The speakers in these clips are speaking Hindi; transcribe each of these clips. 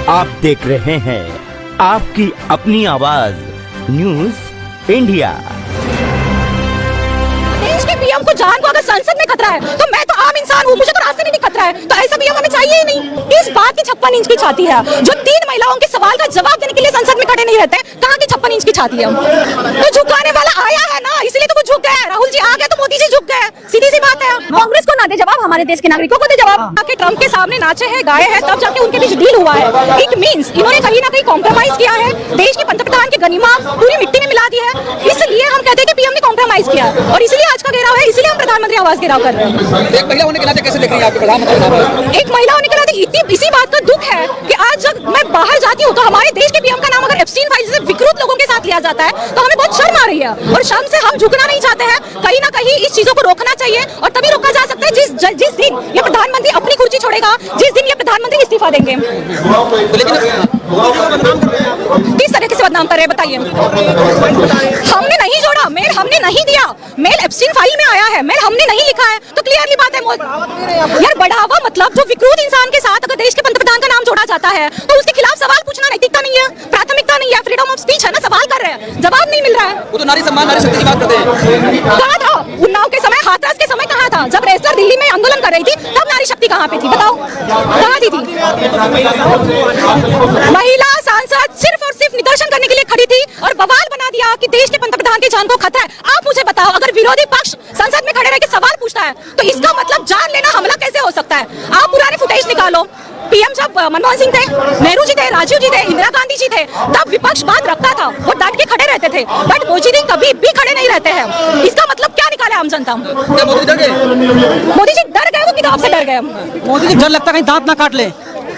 आप देख रहे हैं आपकी अपनी आवाज न्यूज इंडिया। देश के पीएम को जान को अगर संसद में खतरा है तो मैं तो आम इंसान हूँ, मुझे तो रास्ते में भी खतरा है, तो ऐसा पीएम हमें चाहिए ही नहीं। इस बात की 56 इंच की छाती है जो 3 महिलाओं के सवाल का जवाब देने के लिए संसद में खड़े नहीं रहते। कहाँ की 56 इंच की छाती है? तो झुकाने वाला आया है ना, इसलिए तो वो झुक गए। राहुल जी आ गए तो मोदी जी झुक गए, सीधी सी बात है। कांग्रेस को ना दे जवाब, हमारे देश के नागरिकों को दे जवाब। ट्रंप के सामने नाचे हैं, गाए हैं, तब जाके उनके बीच डील हुआ है। इट मींस इन्होंने कहीं ना कहीं कॉम्प्रोमाइज किया है, देश के पंतप्रधान की गनीमा पूरी मिट्टी में मिला दी है। इसलिए हम कहते हैं कि पीएम ने कॉम्प्रोमाइज किया और इसलिए आज का घेराव है, इसलिए हम प्रधानमंत्री आवास घेराव कर रहे हैं। एक महिला होने के नाते कैसे देख रही हैं आपके प्रधानमंत्री? एक महिला होने के नाते इसी बात का दुख है कि आज जब मैं बाहर जाती हूँ तो हमारे देश के पीएम का नाम अगर एप्स्टीन फाइल से विकृत लोगों के साथ लिया जाता है तो हमें बहुत शर्म आ रही है और शर्म से हम झुकना नहीं चाहते हैं। कहीं ना कहीं इस चीजों को रोकना चाहिए और तभी रोका जा सकता है जिस दिन ये प्रधानमंत्री अपनी कुर्सी छोड़ेगा, जिस दिन ये प्रधानमंत्री इस्तीफा देंगे। किस तरीके से बदनाम कर रहे हैं बताइए? हमने नहीं जोड़ा, मेल हमने नहीं दिया, मेल एप्स्टीन फाइल में आया है, मेल हमने नहीं लिखा है, तो क्लियरली बात है यार। बढ़ावा मतलब जो विकृत इंसान के साथ अगर देश के पंतप्रधान का नाम जोड़ा जाता है तो उसके खिलाफ सवाल पूछना नैतिकता नहीं है, प्राथमिकता नहीं है, फ्रीडम ऑफ स्पीच है ना। सवाल कर रहे हैं, जवाब नहीं मिल रहा है। वो तो नारी सम्मान नारी शक्ति की बात करते हैं। कहाँ था उन्नाव के समय, हाथरस के समय कहाँ था? जब रेसलर दिल्ली में आंदोलन कर रही थी तब नारी शक्ति कहाँ पे थी? बताओ कहाँ थी? महिला सांसद सिर्फ और सिर्फ निदर्शन करने के लिए खड़ी थी और बवाल बना दिया कि देश के पंतप्रधान की जान को खतरा है। आप मुझे बताओ, अगर विरोधी पक्ष संसद में खड़े रह के सवाल पूछता है तो इसका मतलब जान लेना हमला कैसे हो सकता है? आप पुराने फुटेज निकालो। पीएम जब मनमोहन सिंह थे, नेहरू जी थे, राजीव जी थे, इंदिरा गांधी जी थे, तब विपक्ष बात रखता था और डट के खड़े रहते थे, बट मोदी जी कभी भी खड़े नहीं रहते हैं। इसका मतलब क्या निकाले आम जनता? मोदी डर गए? मोदी जी डर गए, वो किताब से डर गए। मोदी जी डर लगता कहीं दांत ना काट ले।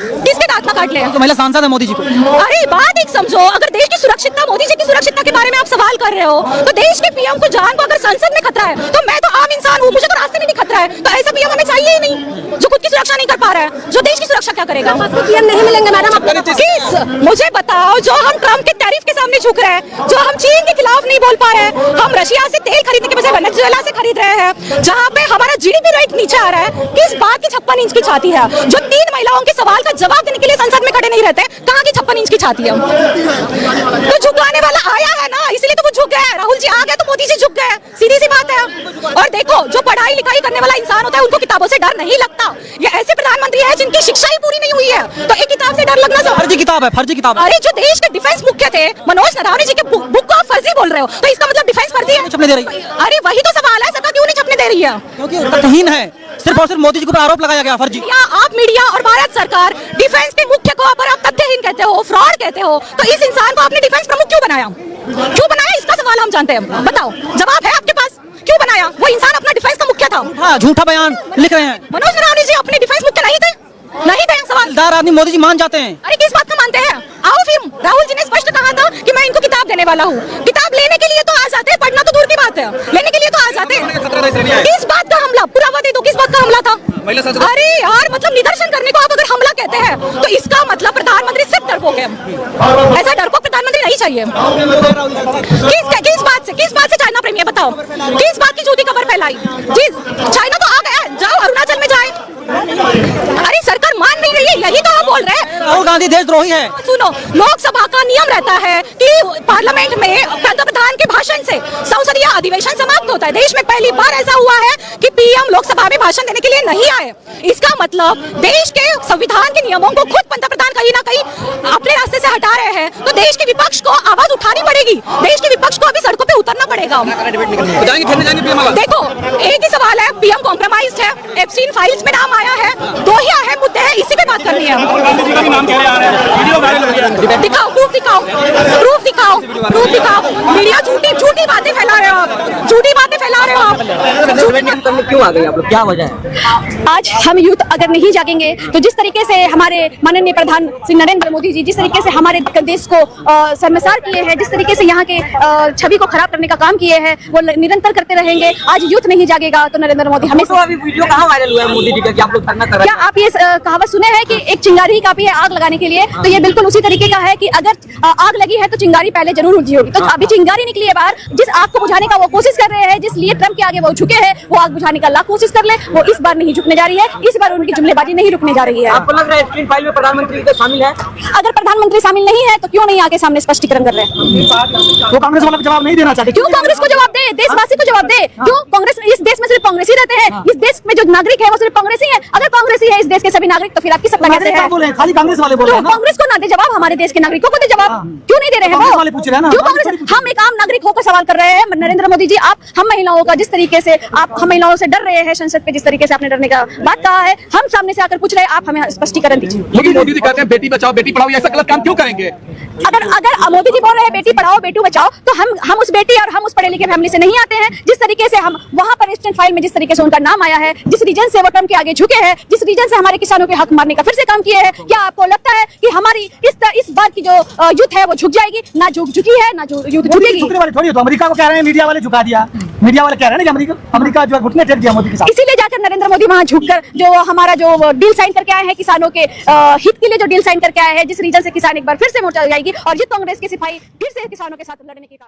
किसके दांत ना काट ले? तो महिला सांसद है मोदी जी को। अरे बात एक समझो, अगर देश की सुरक्षितता, मोदी जी की सुरक्षितता के बारे में आप सवाल कर रहे हो तो देश के पीएम को जान को अगर संसद में खतरा है तो मैं तो आम इंसान हूँ, मुझे तो रास्ते में भी खतरा है, तो ऐसा पीएम हमें चाहिए ही नहीं जो खुद की सुरक्षा नहीं कर पा रहा है। जो देश की सुरक्षा क्या करेगा? पीएम नहीं मिलेंगे मैडम आपको। किस मुझे बताओ, जो हम ट्रंप के टैरिफ के सामने झुक रहे हैं, जो हम चीन के खिलाफ नहीं बोल पा रहे हैं, हम रशिया से तेल खरीदने के बजाय वेनेजुएला से खरीद रहे हैं, जहाँ पे हमारा जीडीपी रेट नीचे आ रहा है। किस बात की 56 इंच की छाती है जो 3 महिलाओं के सवाल का जवाब देने के लिए संसद में खड़े नहीं रहते? कहाँ की 56 इंच की छाती है? तो झुकाने वाला आया है ना, इसलिए तो वो झुक गए। राहुल जी आ गए तो मोदी जी झुक गए, सीधी सी बात है। और देखो, जो पढ़ाई लिखाई करने वाला इंसान होता है उनको किताबों से डर नहीं लगता। ये ऐसे प्रधानमंत्री है जिनकी शिक्षा ही पूरी नहीं हुई है, तो एक किताब से डर लगना फर्जी किताब है, फर्जी किताब। अरे जो देश के डिफेंस मुख्य थे मनोज नरवणे जी के बुक को आप फर्जी बोल रहे हो, तो इसका मतलब डिफेंस फर्जी है? छपने दे रही। अरे वही तो सवाल है, सरकार क्यों नहीं छपने दे रही है? क्योंकि तथहीन है, सिर्फ और सिर्फ मोदी जी के ऊपर आरोप लगाया गया फर्जी। आप मीडिया और भारत सरकार डिफेंस के मुख्य को अगर आप तथ्यहीन कहते हो, फ्रॉड कहते हो, तो इस इंसान को आपने डिफेंस प्रमुख क्यों बनाया? क्यों बनाया, इसका सवाल हम जानते हैं। बताओ, जवाब है आपके पास? क्यों बनाया? वो इंसान अपना डिफेंस का मुख्य था। हाँ, झूठा बयान लिख रहे हैं। मनोज नरवणे जी अपने डिफेंस मुख्य नहीं थे? नहीं थे? सवालदार आदमी मोदी जी मान जाते हैं। अरे किस बात का मानते हैं? आओ फिर, राहुल जी ने स्पष्ट कहा था कि मैं इनको किताब देने वाला हूँ। किताब लेने के लिए तो आ जाते, पढ़ना तो दूर की बात है, लेने के लिए तो आ जाते। किस बात का हमला? पुरावा दे दो, किस बात का हमला था? अरे यार, मतलब निदर्शन करने को आप अगर हमला कहते हैं तो इसका मतलब प्रधानमंत्री सिर्फ डरपोक है। ऐसा डरपोक प्रधानमंत्री नहीं चाहिए। किस बात से चाइना प्रेमी है? बताओ, किस बात की झूठी खबर फैलाई? जी, चाइना तो आ गया, जाओ अरुणाचल में जाए। अरे सरकार मान नहीं रही है, यही तो हम बोल रहे हैं। राहुल गांधी देशद्रोही है। सुनो, लोकसभा का नियम रहता है कि पार्लियामेंट में पंतप्रधान के भाषण से संसदीय अधिवेशन समाप्त होता है। देश में पहली बार ऐसा हुआ है कि पीएम लोकसभा में भाषण देने के लिए नहीं आए। इसका मतलब देश के संविधान के नियमों को खुद पंतप्रधान कहीं ना कहीं अपने रास्ते से हटा रहे हैं, तो देश के विपक्ष को आवाज उठानी पड़ेगी। देश के विपक्ष को अभी सड़कों पे उतरना पड़ेगा। देखो, एक ही सवाल है, पीएम कॉम्प्रोमाइज्ड है, एप्स्टीन फाइल्स में नाम आया है, 2 ही अहम मुद्दे हैं, इसी पे बात करनी है। दिखाओ, प्रूफ दिखाओ, प्रूफ दिखाओ, प्रूफ दिखाओ। मीडिया झूठी बातें फैला रहे हो आप, झूठी बातें फैला रहे हो आप। क्यों आ गई आप लोग, क्या वजह है? आज हम यूथ अगर नहीं जागेंगे तो जिस तरीके से हमारे माननीय प्रधान श्री नरेंद्र मोदी जी जिस तरीके से हमारे देश को शर्मसार किए हैं, जिस तरीके से यहाँ के छवि को खराब करने का काम किए हैं, वो निरंतर करते रहेंगे। आज यूथ नहीं जागेगा तो नरेंद्र मोदी हमेशा। अभी वीडियो कहाँ वायरल हुआ है मोदी जी का कि आप लोग धरना कर रहे हैं? क्या आप ये कहावत सुने हैं कि एक चिंगारी ही काफी है आग लगाने के लिए? तो ये बिल्कुल उसी तरीके का है कि अगर आग लगी है तो चिंगारी पहले जरूर बुझी होगी। तो अभी चिंगारी निकली है बाहर, जिस आग को बुझाने का वो कोशिश कर रहे हैं, जिस लिए ट्रंप के आगे वो झुके हैं, वो आग बुझाने का लाख कोशिश कर ले, वो इस बार नहीं झुकने रुकने जा रही है, इस बार उनकी जुमलेबाजी नहीं रुकने जा रही है। आपको लग रहा है स्क्रीन फाइल में प्रधानमंत्री का शामिल है? अगर प्रधानमंत्री शामिल नहीं है तो क्यों नहीं आके सामने स्पष्टीकरण कर रहे हैं? वो कांग्रेस वाला जवाब नहीं देना चाहते। क्यों कांग्रेस को जवाब दे, देशवासी को जवाब दे। क्यों कांग्रेस, इस देश में सिर्फ कांग्रेस ही रहते हैं, इस देश में जो नागरिक है वो सिर्फ कांग्रेस ही है। अगर कांग्रेस ही है इस देश के सभी नागरिक तो फिर आपकी सत्ता कैसे है? बोले खाली कांग्रेस वाले बोल रहे हैं ना। कांग्रेस को ना दे जवाब, हमारे देश के नागरिकों को दे जवाब। क्यों नहीं दे रहे हैं कांग्रेस वो? वाले पूछ रहे हैं ना। क्यों कांग्रेस? हम एक आम नागरिक होकर सवाल कर रहे हैं नरेंद्र मोदी जी, आप हम महिलाओं का जिस तरीके से आप हम महिलाओं से डर रहे हैं, संसद पे जिस तरीके से आपने डरने का बात कहा है, हम सामने से आकर पूछ रहे हैं, आप हमें स्पष्टीकरण दीजिए। लेकिन मोदी जी कहते हैं बेटी बचाओ बेटी पढ़ाओ, ये ऐसा गलत काम क्यों करेंगे? अगर मोदी जी बोल रहे हैं बेटी पढ़ाओ बेटी बचाओ, तो हम उस बेटी और हम उस पढ़े लिखे फैमिली से नहीं आते हैं। जिस तरीके से हम वहां पर स्टैंड फाइल में जिस तरीके से उनका नाम आया है, जिस रीजन से वो ट्रम्प के आगे झुके हैं, जिस रीजन से हमारे किसानों के हक मारने का फिर से काम किए हैं, क्या आपको लगता है कि हमारी इस बार की जो युद्ध है वो झुक जाएगी? ना झुकी है ना जो युद्ध झुकेगी। झुकने वाले थोड़ी हो, तो अमेरिका को कह रहे हैं मीडिया वाले झुका दिया। मीडिया वाले कह रहे हैं ना कि अमेरिका जो है घुटने टेक दिया मोदी के साथ। इसीलिए जाकर नरेंद्र मोदी वहां झुककर जो हमारा जो डील साइन करके आए हैं किसानों के हित के लिए, जो डील साइन करके आए हैं, जिस रीजन से किसान एक बार फिर से मोर्चा जाएगी और ये कांग्रेस के सिपाही फिर से किसानों के साथ लड़ने की काम